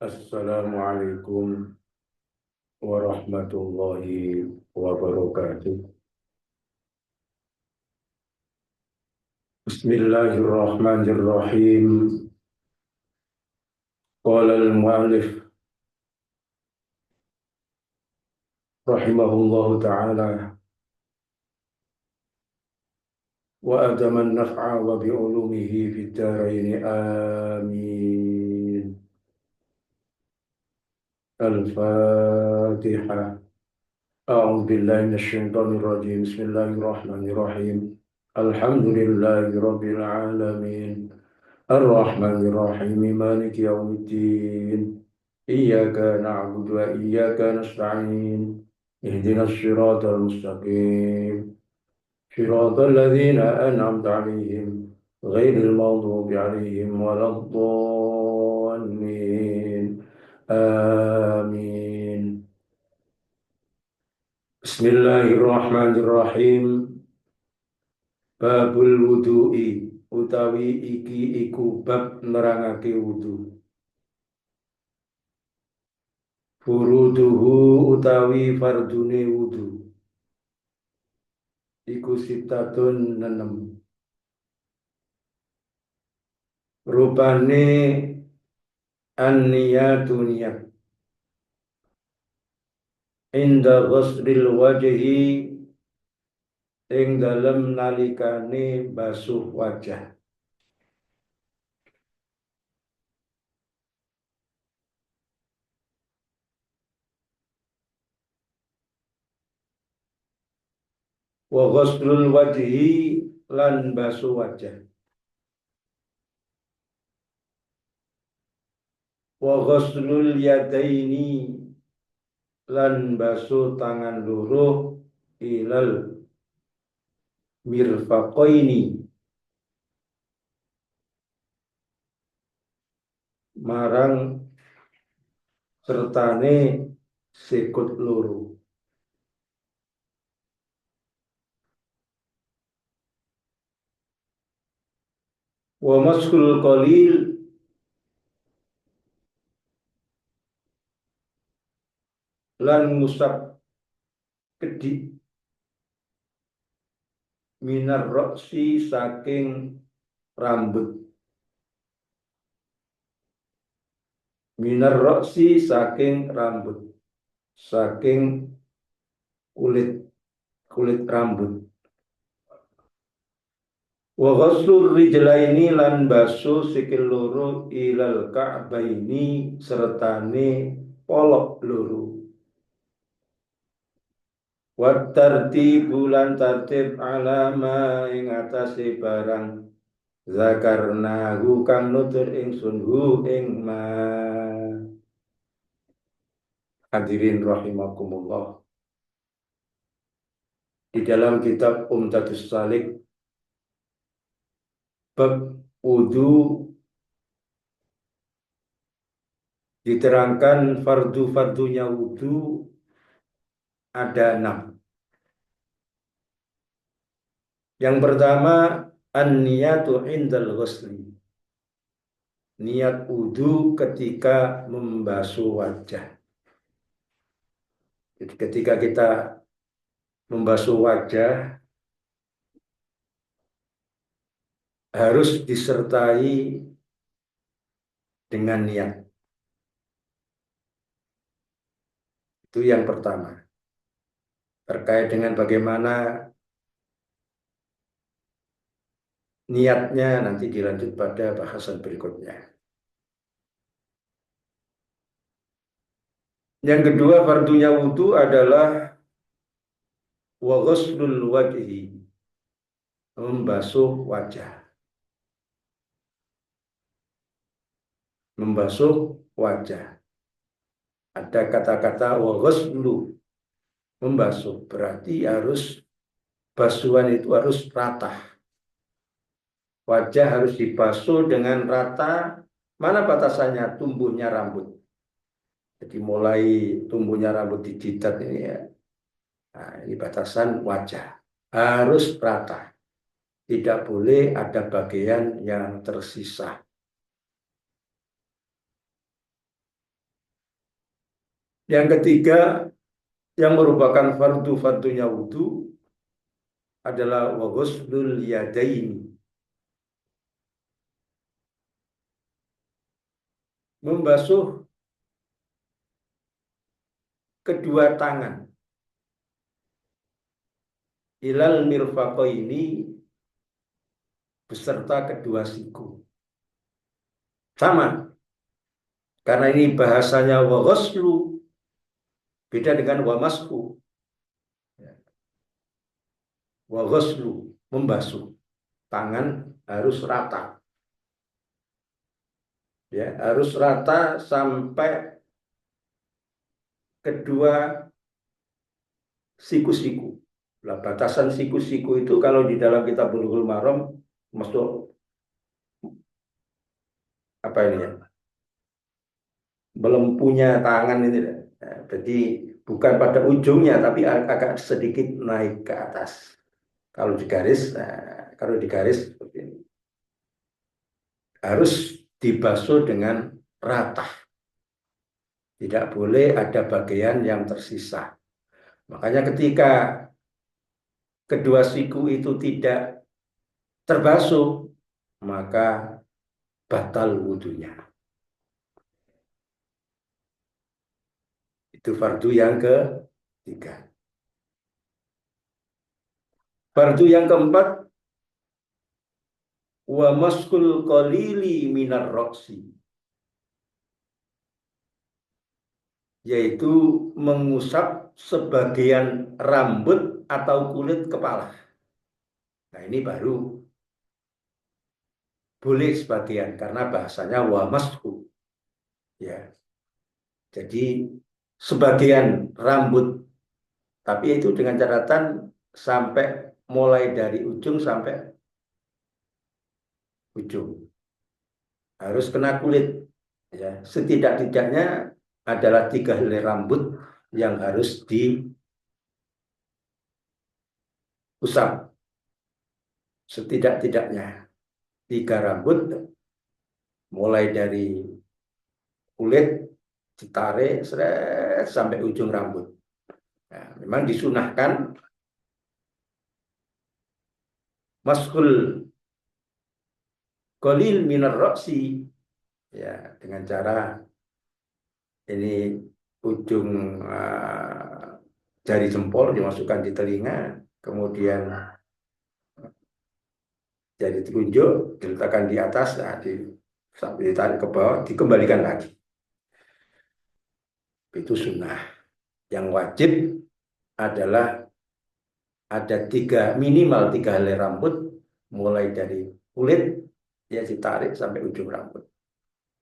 Assalamualaikum warahmatullahi wabarakatuh. Bismillahirrahmanirrahim. Qala al-mu'allif rahimahullahu ta'ala wa adaman naf'a wa bi'ulumihi fid dharain amin. Al-Fatihah. A'udzu billahi minasyaitonir rajim. Bismillahirrahmanirrahim. Alhamdulillahi rabbil alamin. Ar-Rahmanir-Rahim. Maliki yaumiddin. Iyyaka na'budu wa iyyaka nasta'in. Ihdinas siratal mustaqim. Siratal ladzina an'amta 'alaihim ghairil maghdubi 'alaihim waladdallin. Amin. Bismillahirrahmanirrahim. Babul wudu'i utawi iki iku bab nerangake wudu. Furuduhu utawi fardune wudu iku sitatun nenem. Rupane an-niyatu niyat inda ghuslil wajhi ing dalem nalikane basuh wajah. Wa ghuslul wajhi lan basuh wajah. Wa ghuslul yadaini lan basuh tangan loro ilal mirfaqaini marang sertane sikut loro. Wa mashul qalil lan ngusap kedik minar roksi saking rambut. Minar roksi saking rambut, saking kulit rambut. Wa ghuslur rijlaini lan basuh sikil loro ilal ka'baini sertane polok loro. Wa tartibu lan tartib alama ing atase barang zakarnahu kang nutur ingsun hu ing ma. Hadirin rahimakumullah. Di dalam kitab Umdatus Salik bab wudu diterangkan fardu-fardunya wudu ada 6. Yang pertama an-niyatu indal ghusli. Niat wudu ketika membasuh wajah. Jadi ketika kita membasuh wajah harus disertai dengan niat. Itu yang pertama. Terkait dengan bagaimana niatnya nanti dilanjut pada bahasan berikutnya. Yang kedua fardunya wudu adalah wa ghuslul wajhi, membasuh wajah. Membasuh wajah. Ada kata-kata wa ghuslu, membasuh, berarti harus basuhan itu harus rata. Wajah harus dibasuh dengan rata. Mana batasannya? Tumbuhnya rambut. Jadi mulai tumbuhnya rambut di jidat ini ya. Nah, ini batasan wajah. Harus rata. Tidak boleh ada bagian yang tersisa. Yang ketiga, yang merupakan fardu-fardunya wudhu adalah wa ghuslul yadaini, membasuh kedua tangan, ilal mirfaqaini, beserta kedua siku. Sama, karena ini bahasanya wa ghuslu, beda dengan wa masku. Wa ghuslu, membasuh. Tangan harus rata. Ya, harus rata sampai kedua siku-siku. Nah, batasan siku-siku itu kalau di dalam kitab Bulughul Maram masuk apa ini ya? Belum punya tangan ini. Nah, jadi bukan pada ujungnya tapi agak sedikit naik ke atas. Kalau digaris, nah, kalau digaris seperti ini. Harus dibasuh dengan rata. Tidak boleh ada bagian yang tersisa. Makanya ketika kedua siku itu tidak terbasuh, maka batal wudhunya. Itu fardu yang ketiga. Fardu yang keempat, wa maskul qalili minar roksi, yaitu mengusap sebagian rambut atau kulit kepala. Nah, ini baru boleh sebagian karena bahasanya wa masku. Ya. Jadi sebagian rambut, tapi itu dengan catatan sampai mulai dari ujung sampai ujung. Harus kena kulit. Ya, setidak-tidaknya adalah 3 helai rambut yang harus diusap. Setidak-tidaknya 3 rambut, mulai dari kulit ditarik sampai ujung rambut. Nah, memang disunahkan maskul qalil minar roksi, ya, dengan cara ini ujung jari jempol dimasukkan di telinga, kemudian jari telunjuk diletakkan di atas, nah, sampai ditarik ke bawah, dikembalikan lagi. Itu sunnah. Yang wajib adalah ada minimal 3 helai rambut, mulai dari kulit ya ditarik sampai ujung rambut.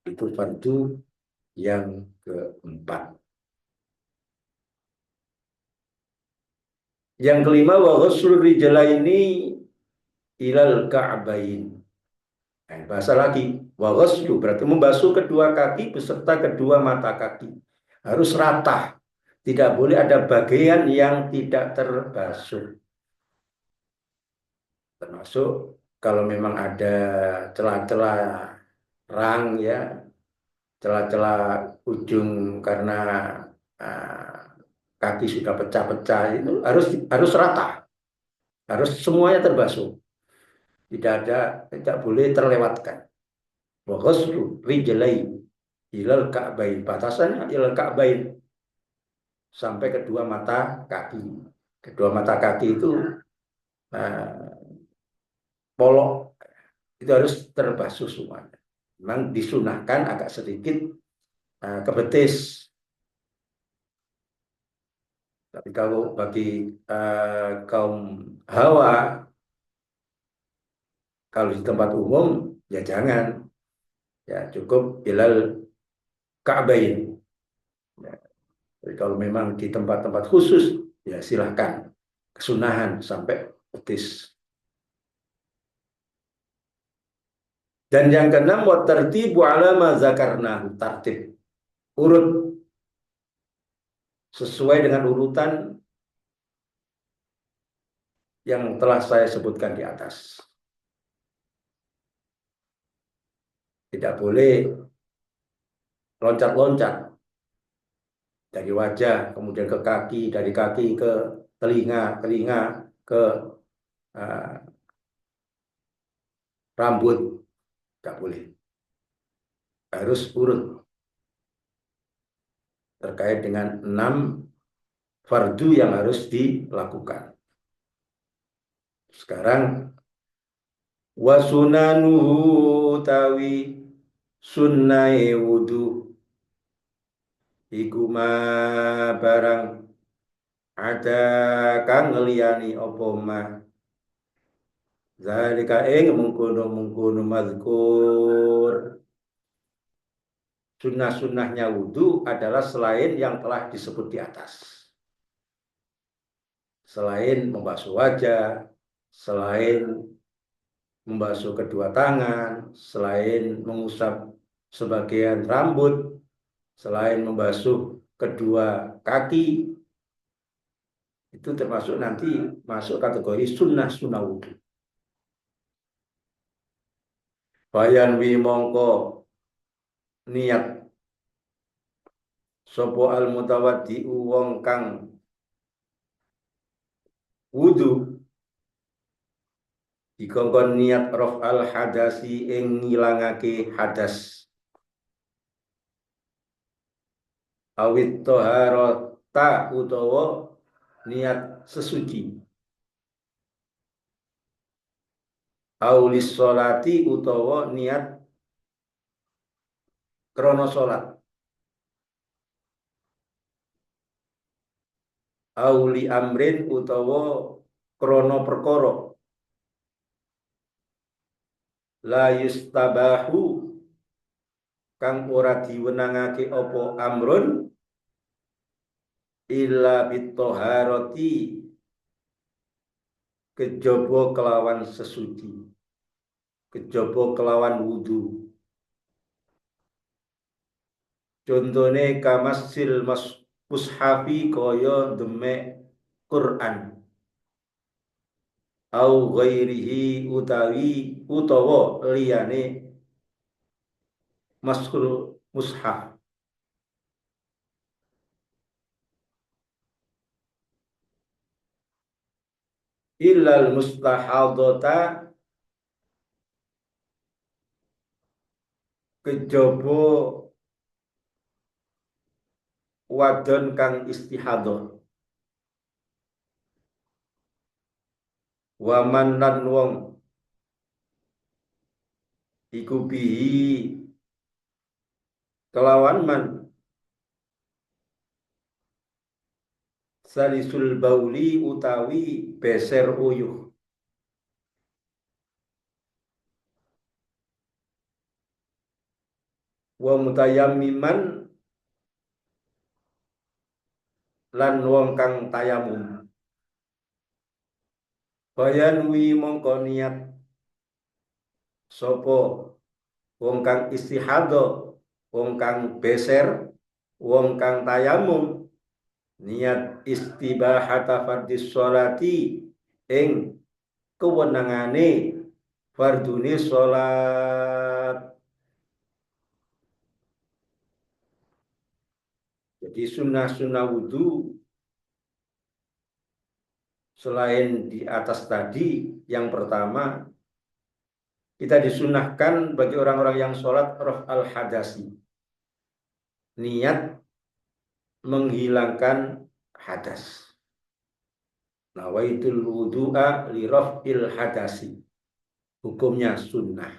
Itu fardu yang keempat. Yang kelima, wa ghuslu rijlaini ilal ka'bain. Nah, bahasa lagi, wa ghuslu berarti membasuh kedua kaki beserta kedua mata kaki. Harus rata. Tidak boleh ada bagian yang tidak terbasuh. Termasuk kalau memang ada celah-celah rang, ya, celah-celah ujung karena uh, kaki sudah pecah-pecah, itu harus rata, harus semuanya terbasuh, tidak boleh terlewatkan. Wa ghuslu rijlain ilal ka'bain, batasannya ilal ka'bain, sampai kedua mata kaki itu uh, polok, itu harus terbasuh semuanya. Memang disunahkan agak sedikit ke betis. Tapi kalau bagi kaum hawa, kalau di tempat umum ya jangan, ya cukup ilal ka'bain. Ya, jadi kalau memang di tempat-tempat khusus ya silahkan kesunahan sampai betis. Dan yang keenam, wa tartibu ala ma zakarna, tartib, urut sesuai dengan urutan yang telah saya sebutkan di atas. Tidak boleh loncat-loncat. dari wajah, kemudian ke kaki, dari kaki ke telinga, telinga ke uh, rambut, nggak boleh. Harus urut terkait dengan 6 fardu yang harus dilakukan. Sekarang wasunanuhu tawi sunnai wudu iku ma barang ada kang ngeliyani apa ma zalika ing mengkono mazkur. Sunnah-sunnahnya wudhu adalah selain yang telah disebut di atas. Selain membasuh wajah, selain membasuh kedua tangan, selain mengusap sebagian rambut, selain membasuh kedua kaki, itu termasuk nanti masuk kategori sunnah-sunnah wudhu. Bayan wi mongko niat sopo al mutawaddi wong kang wudhu dikongkon niat rof al hadasi ing ngilangake hadas awit toharota utawa niat sesuci aulis sholati utawa niat krono sholat auli amrin utawa krono perkara la yustabahu kang ora diwenangake apa amrun illa bitoharoti kejaba kelawan sesuci, kejaba kelawan wudu. Contone kamasil mushafi kaya demek Quran au ghairihi utawa liyane maskul mushaf. Illal mustahadota kejaba wadon kang istihadah waman lan wong iku bihi kelawan man salisul bauli utawi beser uyuh wa mutayammiman lan wong kang tayamum bayan wi mongko niat sapa wong kang istihadah, wong kang beser, wong kang tayamum niat istibahata fardis sholati ing kewenangane fardune sholat. Jadi sunnah-sunnah wudhu selain di atas tadi, yang pertama kita disunahkan bagi orang-orang yang sholat rof al hadasi, niat menghilangkan hadas. Nawaitul wudu'a li raf'il hadasi. Hukumnya sunnah.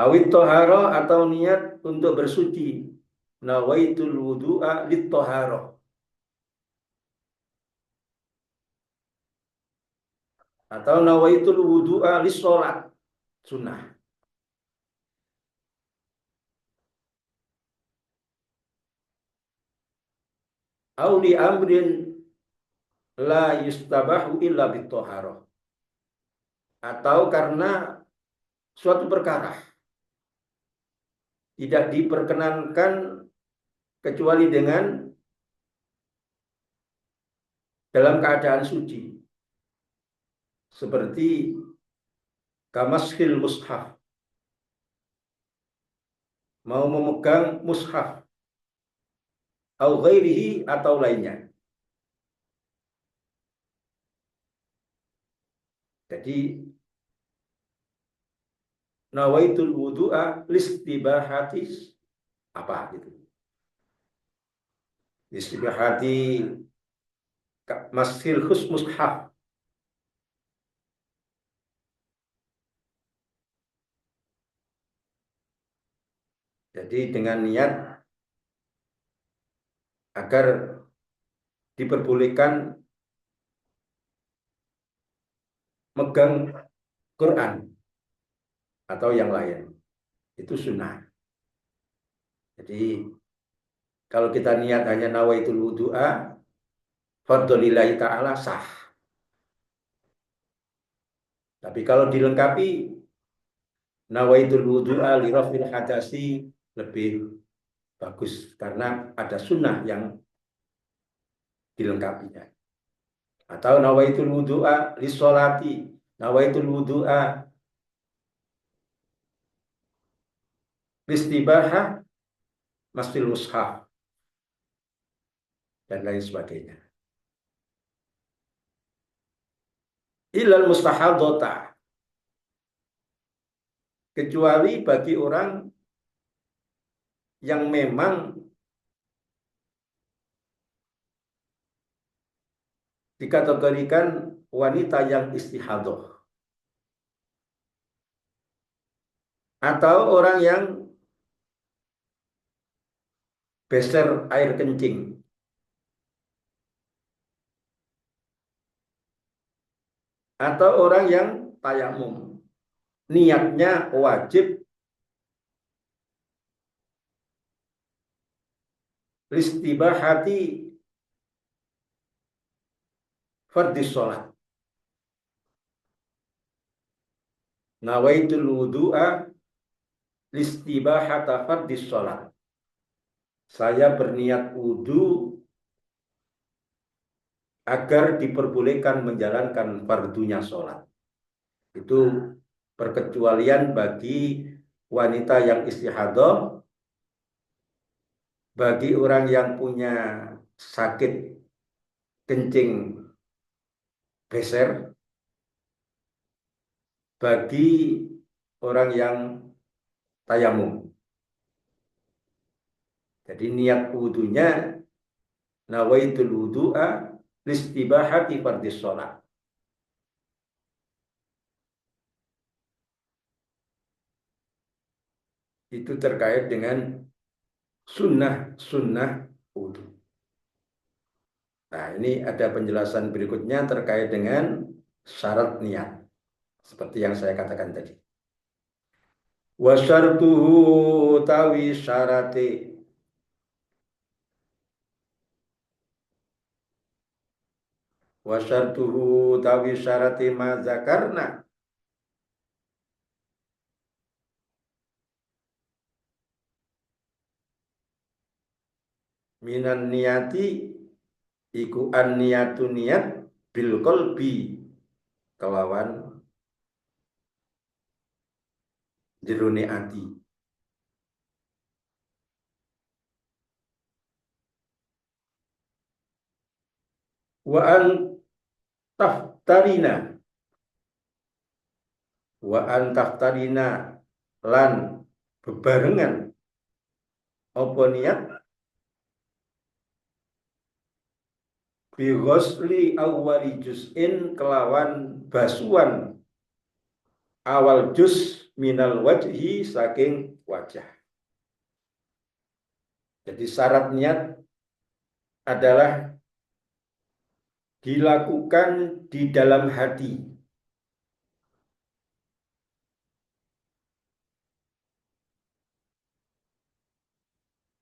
Awit toharo atau niat untuk bersuci. Nawaitul wudu'a lit toharo. Atau nawaitul wudu'a lis sholat. Sunnah. Auli amrin la yustabahu illa bit toharo. Atau karena suatu perkara tidak diperkenankan kecuali dengan dalam keadaan suci. Seperti kamashil mushaf. Mau memegang mushaf. au ghairihi atau lainnya. Jadi nawaitul wudu'a listibahatis apa gitu. Listibahati masil mushaf. Jadi dengan niat agar diperbolehkan megang Quran atau yang lain. Itu sunnah. Jadi kalau kita niat hanya nawaitul wudu'a fardholillahi ta'ala sah. Tapi kalau dilengkapi nawaitul wudu'a li rafil hadasi lebih bagus karena ada sunnah yang dilengkapinya. Atau nawaitul wudu'a li sholati, nawaitul wudu'a listibahah masfil mushaf dan lain sebagainya. Ilal mustahadota, kecuali bagi orang yang memang dikategorikan wanita yang istihadah atau orang yang beser air kencing atau orang yang tayamum, niatnya wajib listibahati fardhis sholat. Nawaitul wudu'a listibahata fardhis sholat. Saya berniat wudu agar diperbolehkan menjalankan fardunya sholat. Itu perkecualian bagi wanita yang istihadah, bagi orang yang punya sakit kencing beser, bagi orang yang tayamum. Jadi niat wudunya nawaitul wudu'a listibahati fardhis sholat. Itu terkait dengan sunnah wudu. Nah, ini ada penjelasan berikutnya terkait dengan syarat niat. Seperti yang saya katakan tadi. Wa syartuhu tawi syarati. Wa syartuhu tawi syarati ma zakarna. Minan niyati iku an niyatu niat bil qalbi kelawan jerone ati. Wa an taftarina lan bebarengan apa niat bi ghusli awwali juz'in kelawan basuhan awal juz minal wajhi saking wajah. Jadi syarat niat adalah dilakukan di dalam hati.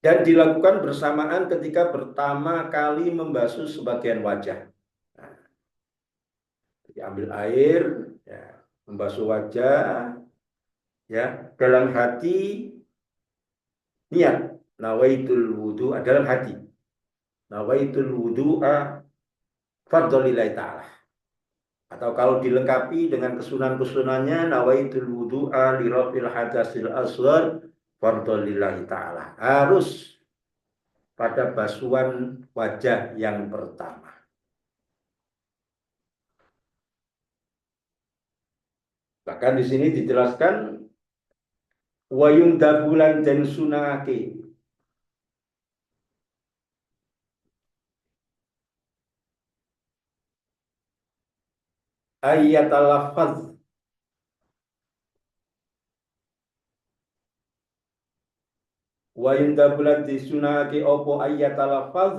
Dan dilakukan bersamaan ketika pertama kali membasuh sebagian wajah. Nah, diambil air, ya, membasuh wajah, ya, dalam hati niat nawaitul wudu dalam hati. Nawaitul wudu'a fardholillahi ta'ala. Atau kalau dilengkapi dengan kesunan-kesunannya nawaitul wudu'a li rafil hadasil asghar fardholillahi ta'ala. Harus pada basuhan wajah yang pertama. Bahkan di sini dijelaskan wayung dabulan dan sunake. Ayat al-lafaz wayung dabulan disunake opo ayat al-lafaz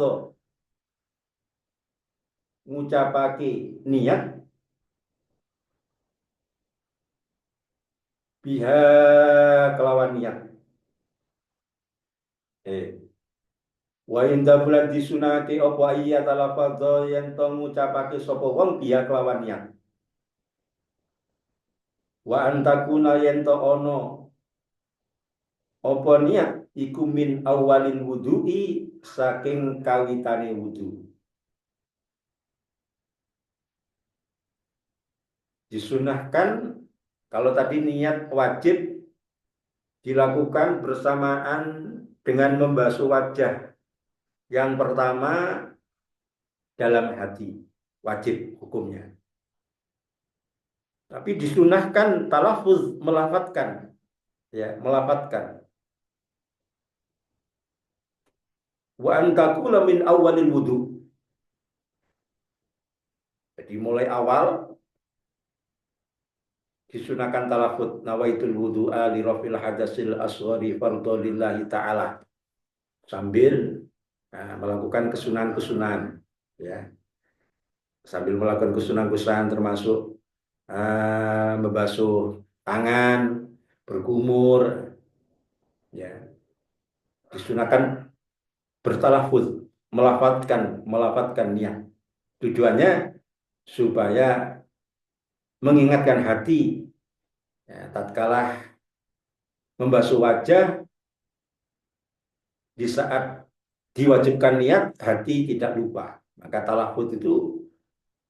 ngucapake niat biha kelawan niat. Wa inda bulan disunake opo ayat alafadho yen to ngucapake sapa wong biha kelawan niat. Wa antakuna yen to ono opo niat iku min awalil wudu'i saking kawitane wudu. Disunahkan kalau tadi niat wajib dilakukan bersamaan dengan membasuh wajah. Yang pertama dalam hati, wajib hukumnya. Tapi disunahkan talafuz melafatkan, ya melafatkan. Wa antakula min awalil wudu. Jadi mulai awal disunahkan talafuz nawaitul wudu'a li rafil hadasil asghari fardhu lillahi ta'ala. Sambil melakukan kesunahan-kesunahan, ya. Sambil melakukan kesunahan-kesunahan termasuk membasuh tangan, berkumur, ya. Disunahkan bertalafuz, melafatkan niat. Tujuannya supaya mengingatkan hati, ya, tatkala membasuh wajah di saat diwajibkan niat, hati tidak lupa. Maka talafuz itu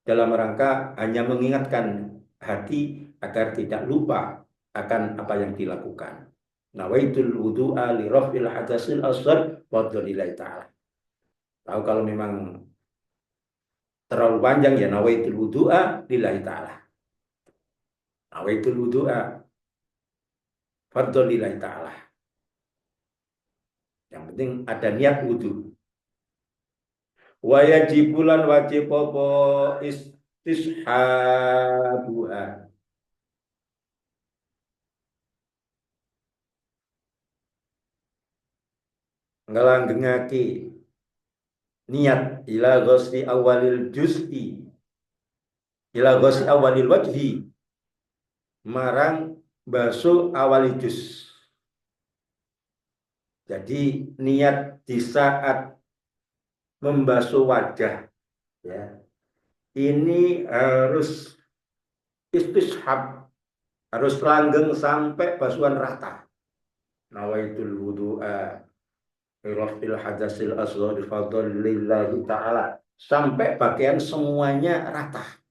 dalam rangka hanya mengingatkan hati agar tidak lupa akan apa yang dilakukan. Nawaitul wudu'a li raf'il hadasil asghar wa lillahi ta'ala. Tahu kalau memang terlalu panjang ya nawaitul wudu'a lillahi ta'ala. Nawaitul wudu'a fardhu lillahi ta'ala. Yang penting ada niat wudu. Wa yajibulan wajib apa istishabuha. Ngelanggengake niat ila ghusli awalil juz'i ila ghusli awalil wajhi marang basuh awalil juz. Jadi niat di saat membasuh wajah, ya, ini harus istishab, harus langgeng sampai basuhan rata. Nawaitul wudu'a rafil hadasil asghar fadl lillahi ta'ala, sampai pakaian semuanya rata.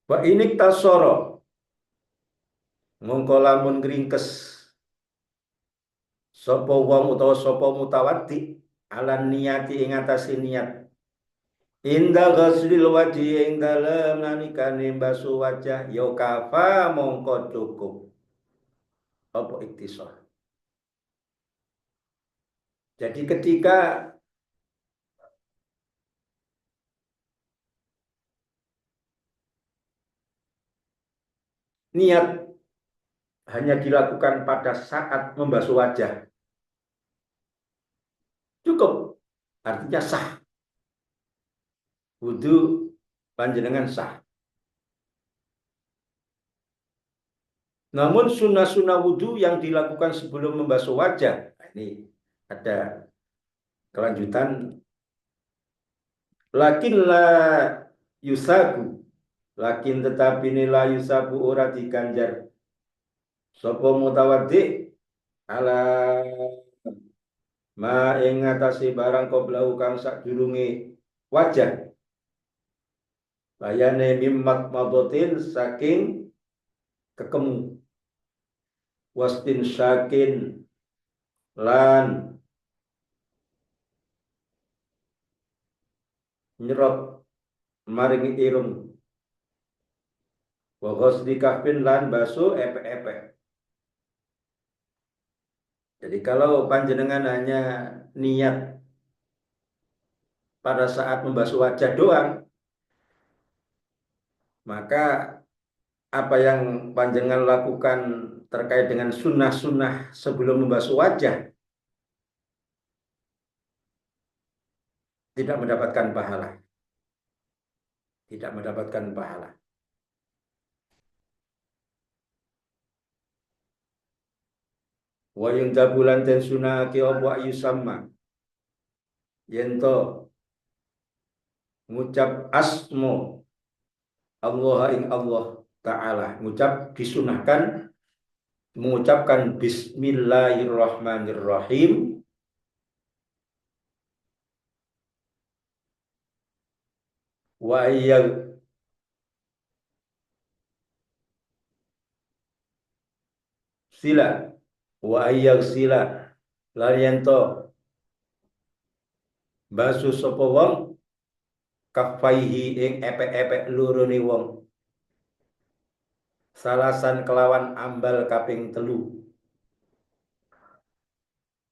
Wa inik tasoro mongko lamun ngringkes sapa wong utawa sapa mutawaddi ala niyati ing atase niat inda ghaslil wajhi ing dalem nalikane basuh wajah ya kafa mongko cukup apa iktisar. Jadi ketika niat hanya dilakukan pada saat membasuh wajah, cukup, artinya sah. Wudu panjenengan sah. Namun sunnah-sunnah wudu yang dilakukan sebelum membasuh wajah, ini ada kelanjutan. Lakin la yusabu, lakin tetapi nila yusabu ora diganjar sapa mutawaddi ala ma ing atase barang qoblau kang sadurunge wajah Bayane mimmat madotin saking kekemu, wastin syakin lan nyerot maringi irung, wa ghusli kafin lan baso epek-epek. Jadi kalau panjenengan hanya niat pada saat membasuh wajah doang, maka apa yang panjenengan lakukan terkait dengan sunnah-sunnah sebelum membasuh wajah tidak mendapatkan pahala. Tidak mendapatkan pahala. Wa yung dabulan ten sunaki opo ayu sama. Yento ngucap asmo Allah ing Allah Ta'ala. Ngucap disunahkan mengucapkan Bismillahirrahmanirrahim. Wa ayyal sila. Wa ayyal sila. Lariento basu sapa wong kafaihi ing epek-epek lurune wong. Salasan kelawan ambal kaping telu.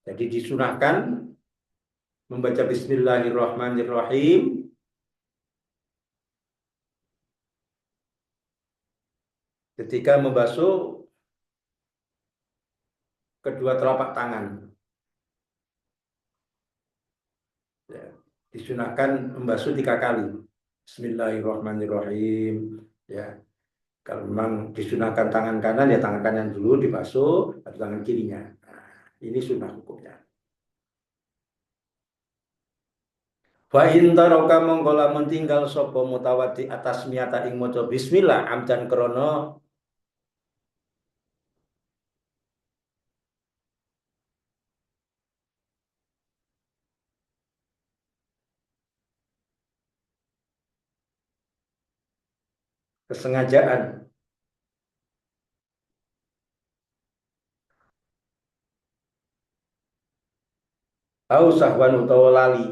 Jadi disunahkan membaca Bismillahirrahmanirrahim ketika membasuh kedua telapak tangan. Ya, disunahkan membasuh 3 kali. Bismillahirrahmanirrahim. Ya, kalau memang disunahkan tangan kanan, ya tangan kanan dulu dibasuh, atau tangan kirinya. Nah, ini sunnah hukumnya. Fa in taraka mongko lamun tinggal sapa mutawati atas miyata ing maca bismillah amdan krana kesengajaan au sahwan utawa lali.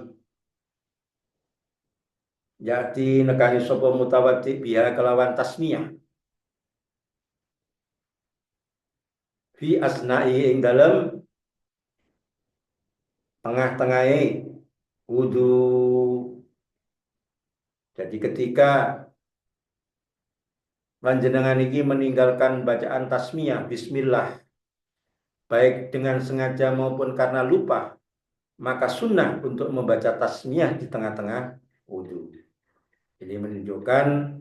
Yati nekani sapa mutawati biha kelawan tasmiyah fi asna'i ing dalem tengah-tengahe wudu. Jadi ketika panjenengan iki meninggalkan bacaan tasmiyah bismillah baik dengan sengaja maupun karena lupa, maka sunnah untuk membaca tasmiyah di tengah-tengah wudu. Ini menunjukkan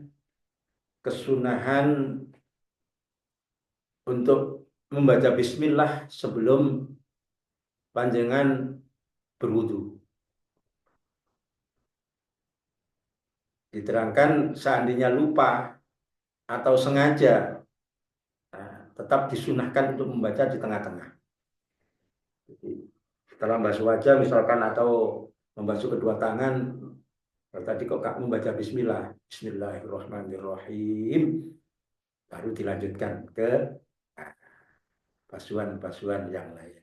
kesunahan untuk membaca bismillah sebelum panjenengan berwudu. Diterangkan seandainya lupa atau sengaja, nah, tetap disunahkan untuk membaca di tengah-tengah. Jadi, setelah membasuh wajah misalkan atau membasuh kedua tangan, tadi kok gak membaca bismillah, Bismillahirrahmanirrahim, baru dilanjutkan ke basuhan-basuhan yang lain.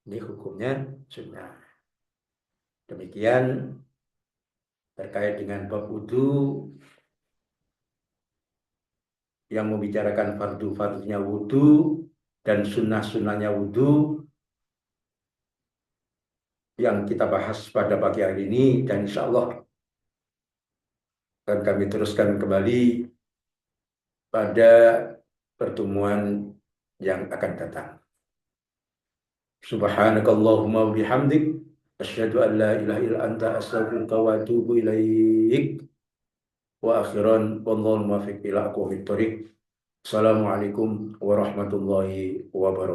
Ini hukumnya sunnah. Demikian terkait dengan bab wudu yang membicarakan fardu-fardunya wudu dan sunnah-sunnahnya wudu yang kita bahas pada pagi hari ini, dan insya Allah akan kami teruskan kembali pada pertemuan yang akan datang. Subhanakallahumma wa bihamdik asyhadu an la ilaha illa anta astaghfiruka wa atubu ilaik. Wa akhiran wallahu muwaffiq ila aqwamit thoriq. Assalamualaikum warahmatullahi wabarakatuh.